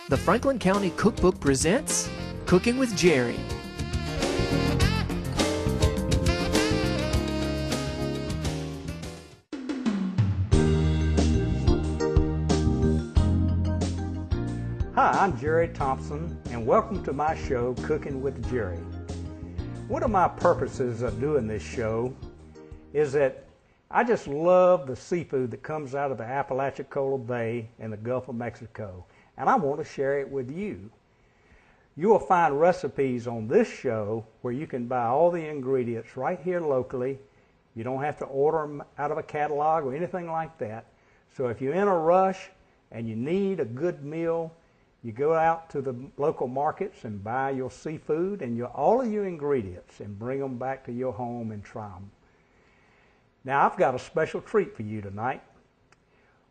The Franklin County Cookbook presents Cooking with Jerry. Hi, I'm Jerry Thompson, and welcome to my show, Cooking with Jerry. One of my purposes of doing this show is that I just love the seafood that comes out of the Apalachicola Bay and the Gulf of Mexico, and I want to share it with you. You will find recipes on this show where you can buy all the ingredients right here locally. You don't have to order them out of a catalog or anything like that. So if you're in a rush and you need a good meal, you go out to the local markets and buy your seafood and all of your ingredients and bring them back to your home and try them. Now, I've got a special treat for you tonight.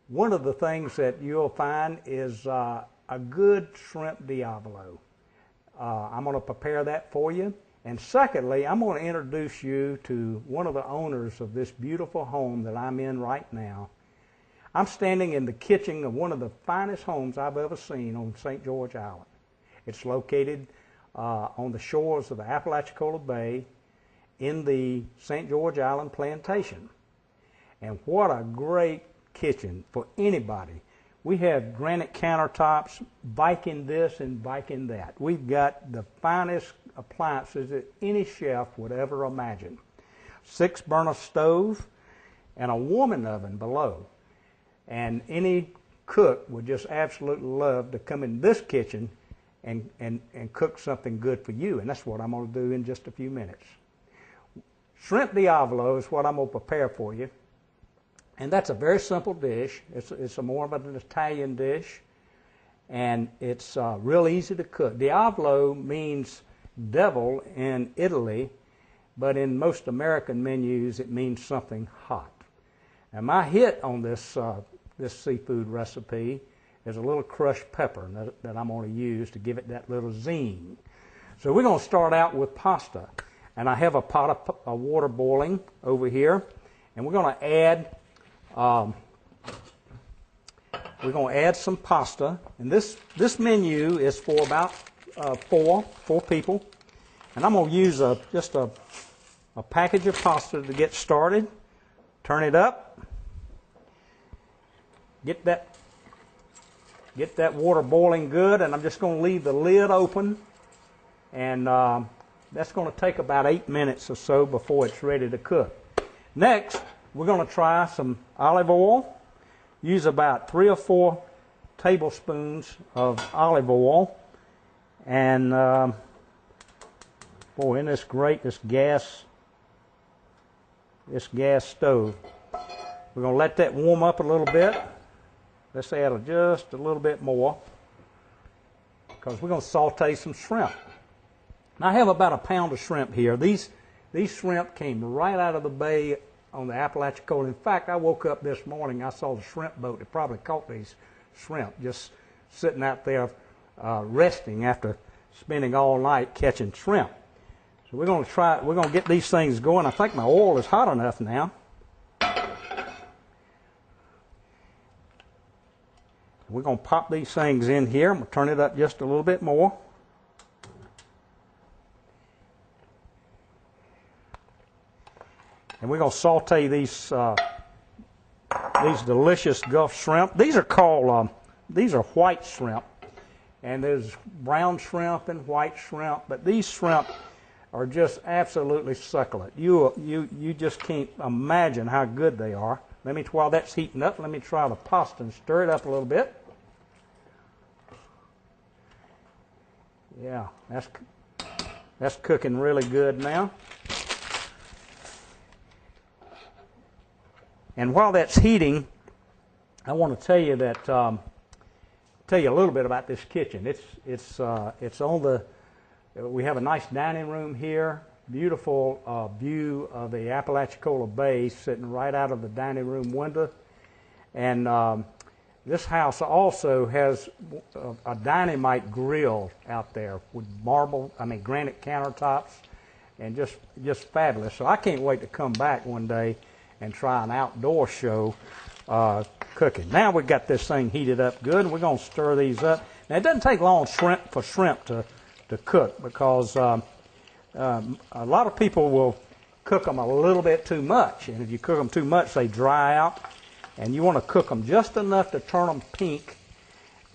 One of the things that you'll find is a good shrimp Diavolo. I'm going to prepare that for you. And secondly, I'm going to introduce you to one of the owners of this beautiful home that I'm in right now. I'm standing in the kitchen of one of the finest homes I've ever seen on St. George Island. It's located on the shores of the Apalachicola Bay in the St. George Island plantation. And what a great kitchen for anybody. We have granite countertops, Viking this and Viking that. We've got the finest appliances that any chef would ever imagine. 6-burner stove and a warming oven below. And any cook would just absolutely love to come in this kitchen and cook something good for you. And that's what I'm going to do in just a few minutes. Shrimp Diavolo is what I'm going to prepare for you. And that's a very simple dish. It's more of an Italian dish. And it's real easy to cook. Diavolo means devil in Italy, but in most American menus it means something hot. And my hit on this seafood recipe is a little crushed pepper that I'm going to use to give it that little zing. So we're going to start out with pasta. And I have a pot of water boiling over here. And we're going to add some pasta. And this menu is for about four people. And I'm going to use just a package of pasta to get started. Turn it up. Get that water boiling good, and I'm just going to leave the lid open, and that's going to take about 8 minutes or so before it's ready to cook. Next, we're going to try some olive oil. Use about 3 or 4 tablespoons of olive oil, and boy, isn't this great, this gas stove. We're going to let that warm up a little bit. Let's add just a little bit more because we're going to saute some shrimp. Now, I have about a pound of shrimp here. These shrimp came right out of the bay on the Apalachicola. In fact, I woke up this morning, I saw the shrimp boat that probably caught these shrimp just sitting out there resting after spending all night catching shrimp. So we're going to get these things going. I think my oil is hot enough now. We're going to pop these things in here. I'm going to turn it up just a little bit more. And we're going to saute these delicious Gulf shrimp. These are called white shrimp. And there's brown shrimp and white shrimp, but these shrimp are just absolutely succulent. You just can't imagine how good they are. While that's heating up, let me try the pasta and stir it up a little bit. Yeah, that's cooking really good now. And while that's heating, I want to tell you a little bit about this kitchen. It's on the. We have a nice dining room here. Beautiful view of the Apalachicola Bay sitting right out of the dining room window. And this house also has a dynamite grill out there with granite countertops, and just fabulous. So I can't wait to come back one day and try an outdoor show cooking. Now we've got this thing heated up good, and we're going to stir these up. Now it doesn't take long for shrimp to cook, because a lot of people will cook them a little bit too much, and if you cook them too much, they dry out. And you want to cook them just enough to turn them pink,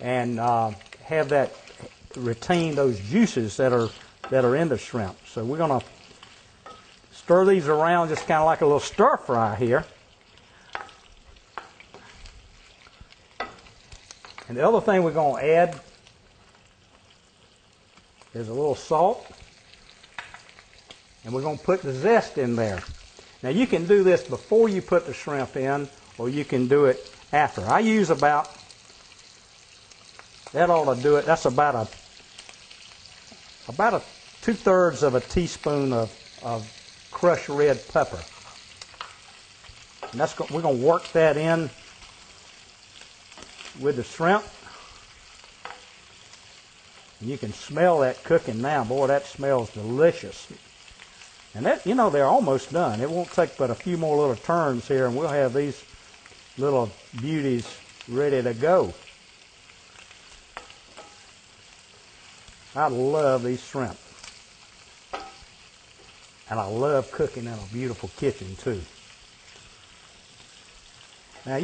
and have that retain those juices that are in the shrimp. So we're going to stir these around, just kind of like a little stir fry here. And the other thing we're going to add is a little salt, and we're going to put the zest in there. Now you can do this before you put the shrimp in, or you can do it after. I use about, that ought to do it, that's about a 2/3 of a teaspoon of crushed red pepper. And we're going to work that in with the shrimp. And you can smell that cooking now. Boy, that smells delicious. And that, they're almost done. It won't take but a few more little turns here, and we'll have these little beauties ready to go. I love these shrimp. And I love cooking in a beautiful kitchen too. Now,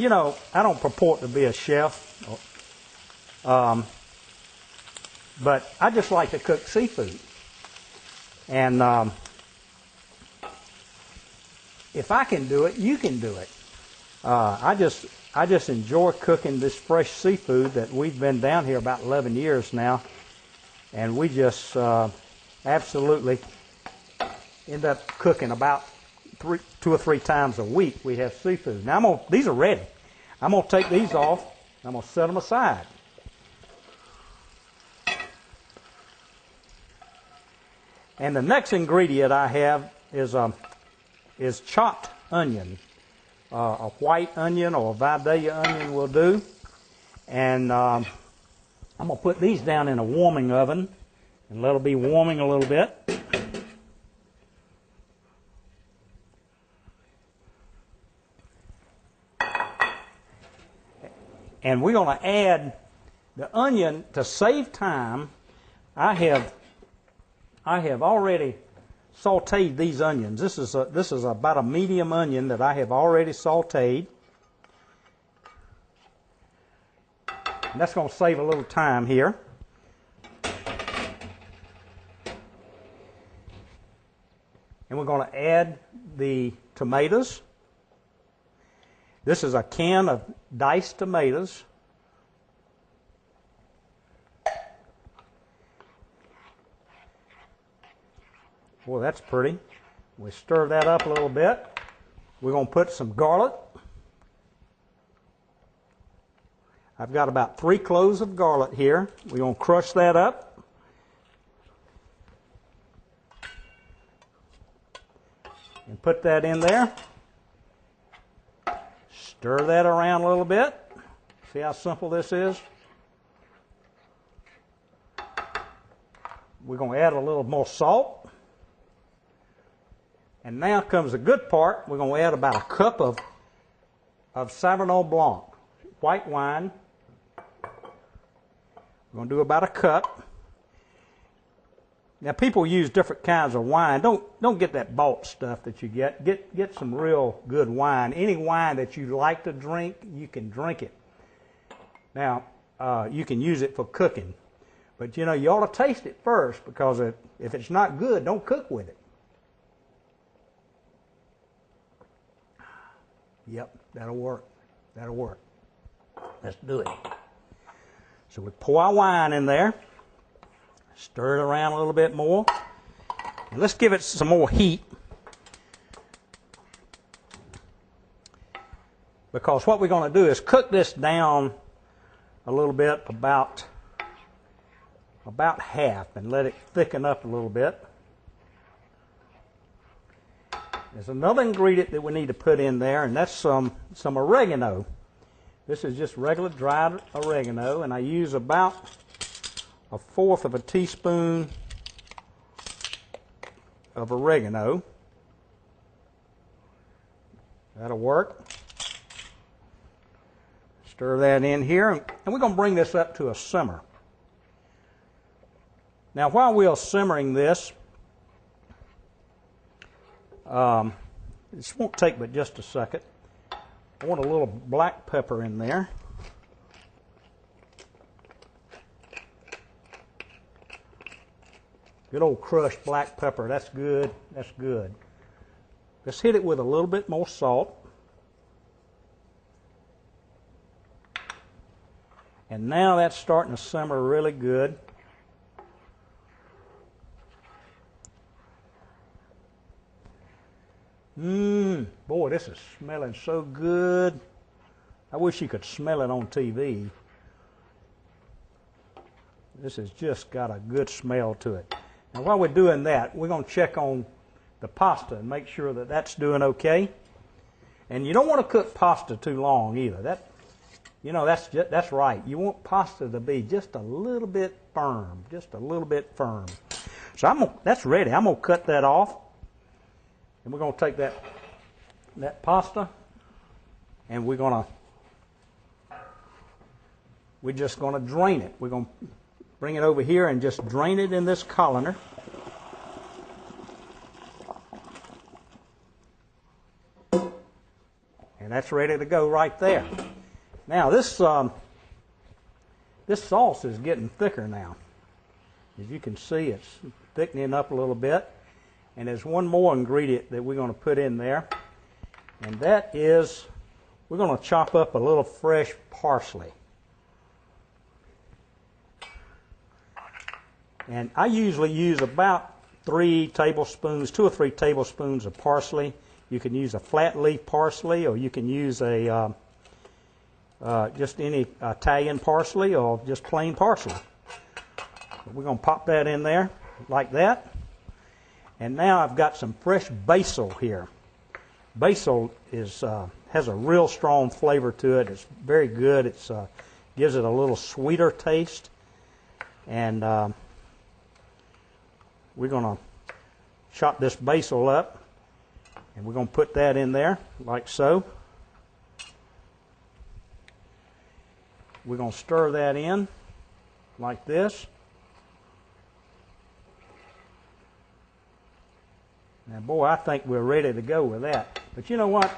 I don't purport to be a chef, but I just like to cook seafood. And if I can do it, you can do it. I just enjoy cooking this fresh seafood that we've been down here about 11 years now, and we just absolutely end up cooking about 2 or 3 times a week. We have seafood. Now these are ready. I'm going to take these off. I'm going to set them aside. And the next ingredient I have is chopped onion. A white onion or a Vidalia onion will do. And I'm going to put these down in a warming oven and let them be warming a little bit. And we're going to add the onion to save time. I have already sauteed these onions. This is about a medium onion that I have already sauteed. And that's going to save a little time here. And we're going to add the tomatoes. This is a can of diced tomatoes. Boy, that's pretty. We stir that up a little bit. We're going to put some garlic. I've got about 3 cloves of garlic here. We're going to crush that up. And put that in there. Stir that around a little bit. See how simple this is? We're going to add a little more salt. And now comes the good part. We're going to add about a cup of Sauvignon Blanc, white wine. We're going to do about a cup. Now, people use different kinds of wine. Don't get that bought stuff that you get. Get some real good wine. Any wine that you like to drink, you can drink it. Now, you can use it for cooking. But, you ought to taste it first, because if it's not good, don't cook with it. Yep, that'll work. That'll work. Let's do it. So we pour our wine in there. Stir it around a little bit more. And let's give it some more heat. Because what we're going to do is cook this down a little bit, about half, and let it thicken up a little bit. There's another ingredient that we need to put in there, and that's some oregano. This is just regular dried oregano, and I use about 1/4 of a teaspoon of oregano. That'll work. Stir that in here, and we're going to bring this up to a simmer. Now, while we're simmering this, this won't take but just a second. I want a little black pepper in there. Good old crushed black pepper. That's good. That's good. Let's hit it with a little bit more salt. And now that's starting to simmer really good. Boy, this is smelling so good. I wish you could smell it on TV. This has just got a good smell to it. Now, while we're doing that, we're going to check on the pasta and make sure that that's doing okay. And you don't want to cook pasta too long either. That's right. You want pasta to be just a little bit firm, just a little bit firm. So that's ready. I'm going to cut that off. And we're going to take that pasta, and we're just going to drain it. We're going to bring it over here and just drain it in this colander. And that's ready to go right there. Now this sauce is getting thicker now. As you can see, it's thickening up a little bit. And there's one more ingredient that we're going to put in there, and that is we're going to chop up a little fresh parsley. And I usually use about 2 or 3 tablespoons of parsley. You can use a flat leaf parsley, or you can use just any Italian parsley, or just plain parsley. We're going to pop that in there like that. And now I've got some fresh basil here. Basil has a real strong flavor to it. It's very good. It gives it a little sweeter taste. And we're going to chop this basil up, and we're going to put that in there like so. We're going to stir that in like this. Now, boy, I think we're ready to go with that. But you know what?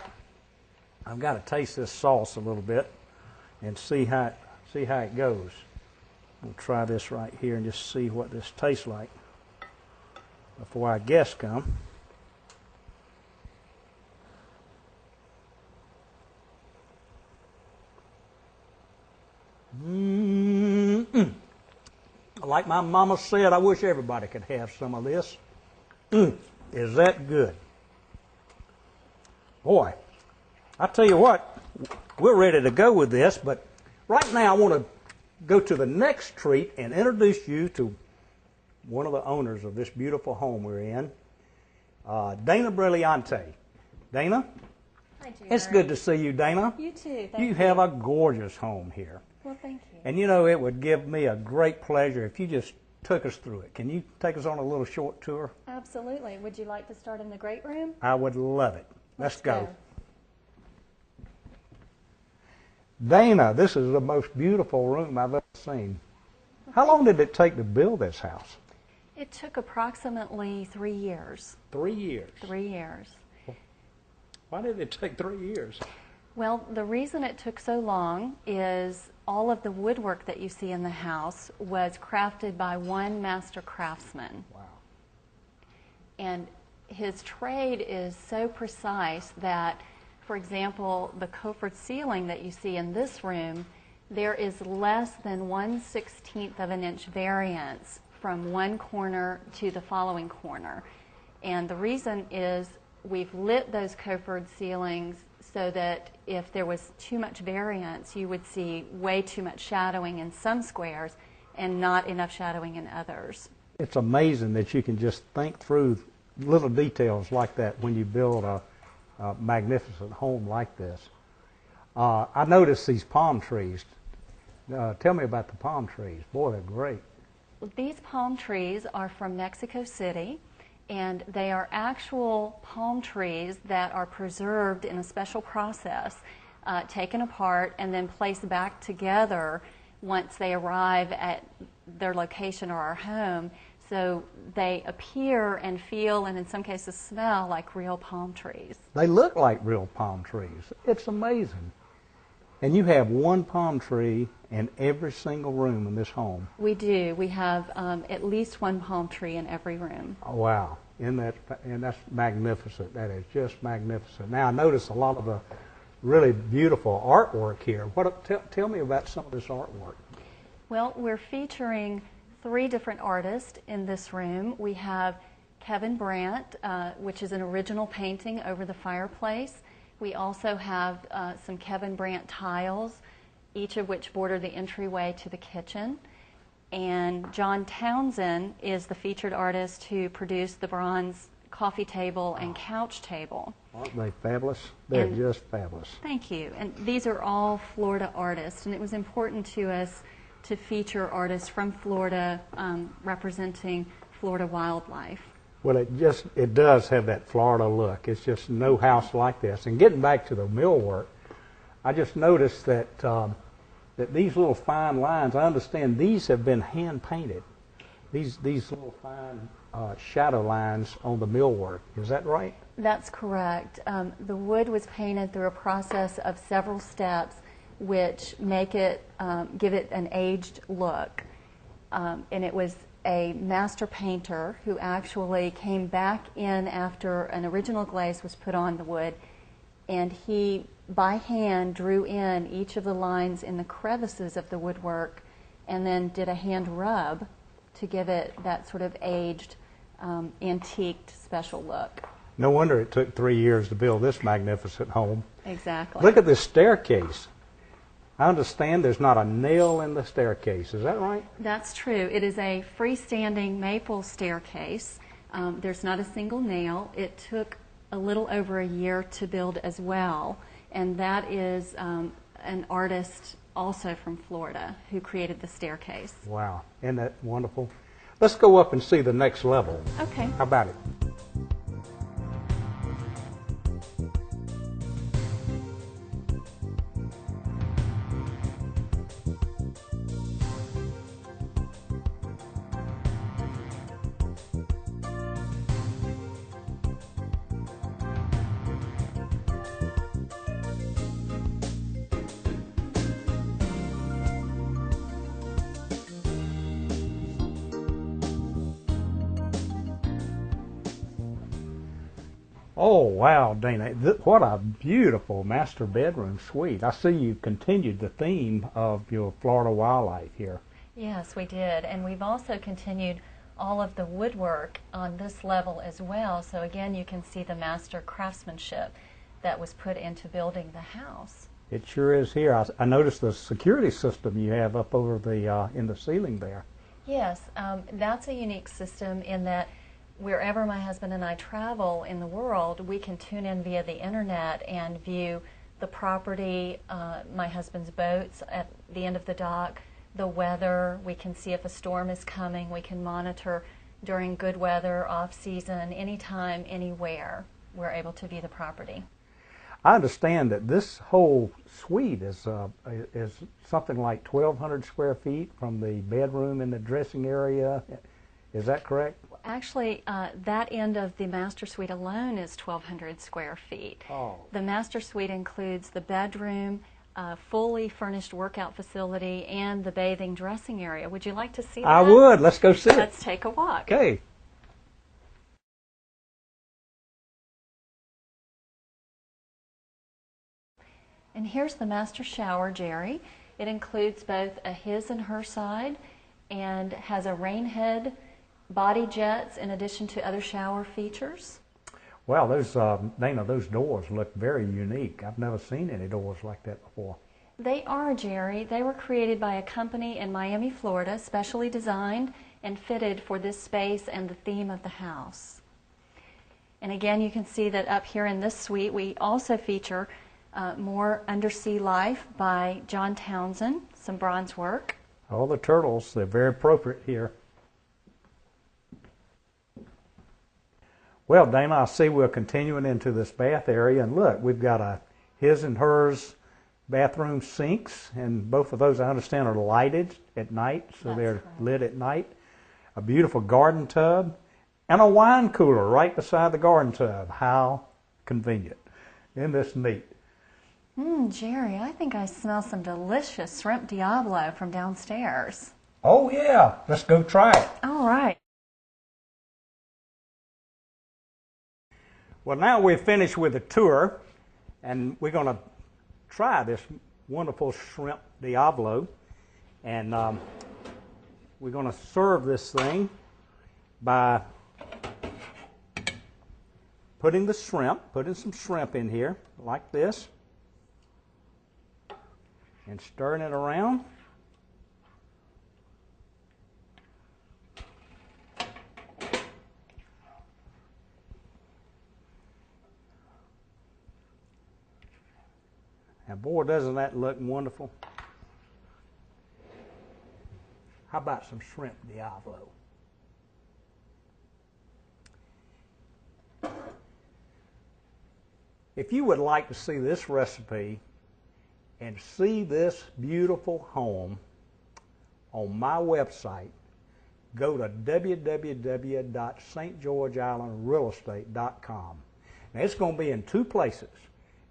I've got to taste this sauce a little bit and see how it goes. I'll try this right here and just see what this tastes like before our guests come. Like my mama said, I wish everybody could have some of this. Is that good? Boy, I tell you what, we're ready to go with this, but right now I want to go to the next treat and introduce you to one of the owners of this beautiful home we're in, Dana Brilliante. Dana? Hi, Jerry. It's good to see you, Dana. You too. Thank You have a gorgeous home here. Well, thank you. And you know, it would give me a great pleasure if you just took us through it. Can you take us on a little short tour? Absolutely. Would you like to start in the great room? I would love it. Let's go. Dana, this is the most beautiful room I've ever seen. How long did it take to build this house? It took approximately 3 years. 3 years. 3 years. Why did it take 3 years? Well, the reason it took so long is all of the woodwork that you see in the house was crafted by one master craftsman. Wow. And his trade is so precise that, for example, the coffered ceiling that you see in this room, there is less than 1/16 of an inch variance from one corner to the following corner. And the reason is we've lit those coffered ceilings so that if there was too much variance, you would see way too much shadowing in some squares and not enough shadowing in others. It's amazing that you can just think through little details like that when you build a magnificent home like this. I noticed these palm trees. Tell me about the palm trees. Boy, they're great. These palm trees are from Mexico City, and they are actual palm trees that are preserved in a special process. taken apart and then placed back together once they arrive at their location or our home. So they appear and feel, and in some cases smell, like real palm trees. They look like real palm trees. It's amazing. And you have one palm tree in every single room in this home. We do. We have at least one palm tree in every room. Oh, wow. And that's magnificent. That is just magnificent. Now, I notice a lot of the really beautiful artwork here. Tell me about some of this artwork. Well, we're featuring 3 different artists in this room. We have Kevin Brandt, which is an original painting over the fireplace. We also have some Kevin Brandt tiles, each of which border the entryway to the kitchen. And John Townsend is the featured artist who produced the bronze coffee table and couch table. Aren't they fabulous? They're just fabulous. Thank you. And these are all Florida artists, and it was important to us to feature artists from Florida representing Florida wildlife. Well, it does have that Florida look. It's just no house like this. And getting back to the millwork, I just noticed that that these little fine lines, I understand these have been hand painted. These little fine shadow lines on the millwork. Is that right? That's correct. The wood was painted through a process of several steps which make it, give it an aged look. And it was a master painter who actually came back in after an original glaze was put on the wood, and he by hand drew in each of the lines in the crevices of the woodwork and then did a hand rub to give it that sort of aged, antiqued special look. No wonder it took 3 years to build this magnificent home. Exactly. Look at this staircase. I understand there's not a nail in the staircase. Is that right? That's true. It is a freestanding maple staircase. There's not a single nail. It took a little over a year to build as well. And that is an artist also from Florida who created the staircase. Wow. Isn't that wonderful? Let's go up and see the next level. Okay. How about it? Oh, wow, Dana. What a beautiful master bedroom suite. I see you continued the theme of your Florida wildlife here. Yes, we did. And we've also continued all of the woodwork on this level as well. So again, you can see the master craftsmanship that was put into building the house. It sure is here. I noticed the security system you have up over the in the ceiling there. Yes, that's a unique system in that wherever my husband and I travel in the world, we can tune in via the internet and view the property, my husband's boats at the end of the dock, the weather. We can see if a storm is coming. We can monitor during good weather, off-season, anytime, anywhere. We're able to view the property. I understand that this whole suite is something like 1,200 square feet from the bedroom and the dressing area. Is that correct? Actually, that end of the master suite alone is 1,200 square feet. Oh. The master suite includes the bedroom, fully furnished workout facility, and the bathing dressing area. Would you like to see that? I would. Let's go see it. Let's take a walk. Okay. And here's the master shower, Jerry. It includes both a his and her side and has a rain head, body jets, in addition to other shower features. Well, those Dana, those doors look very unique. I've never seen any doors like that before. They are, Jerry. They were created by a company in Miami, Florida, specially designed and fitted for this space and the theme of the house. And again, you can see that up here in this suite, we also feature more undersea life by John Townsend, some bronze work. All the turtles, they're very appropriate here. Well, Dana, I see we're continuing into this bath area, and look, we've got a his and hers bathroom sinks, and both of those I understand are lighted at night, so That's they're correct. lit at night. A beautiful garden tub, and a wine cooler right beside the garden tub. How convenient. Isn't this neat? Jerry, I think I smell some delicious shrimp Diavolo from downstairs. Oh yeah, let's go try it. All right. Well, now we're finished with the tour, and we're going to try this wonderful shrimp Diavolo, and we're going to serve this thing by putting some shrimp in here like this, and stirring it around. And boy, doesn't that look wonderful. How about some shrimp Diavolo? If you would like to see this recipe and see this beautiful home on my website, go to www.stgeorgeislandrealestate.com. Now it's going to be in two places.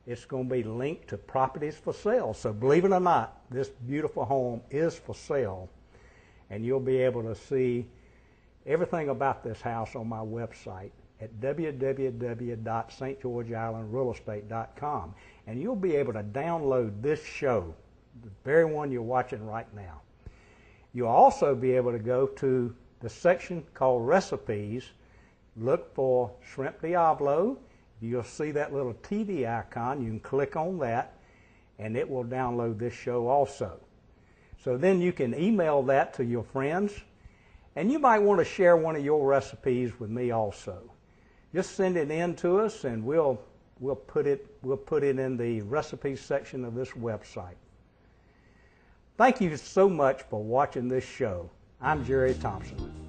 It's going to be linked to properties for sale. So believe it or not, this beautiful home is for sale. And you'll be able to see everything about this house on my website at www.stgeorgeislandrealestate.com. And you'll be able to download this show, the very one you're watching right now. You'll also be able to go to the section called Recipes, look for Shrimp Diavolo. You'll see that little TV icon. You can click on that, and it will download this show also. So then you can email that to your friends, and you might want to share one of your recipes with me also. Just send it in to us, and we'll put it in the recipes section of this website. Thank you so much for watching this show. I'm Jerry Thompson.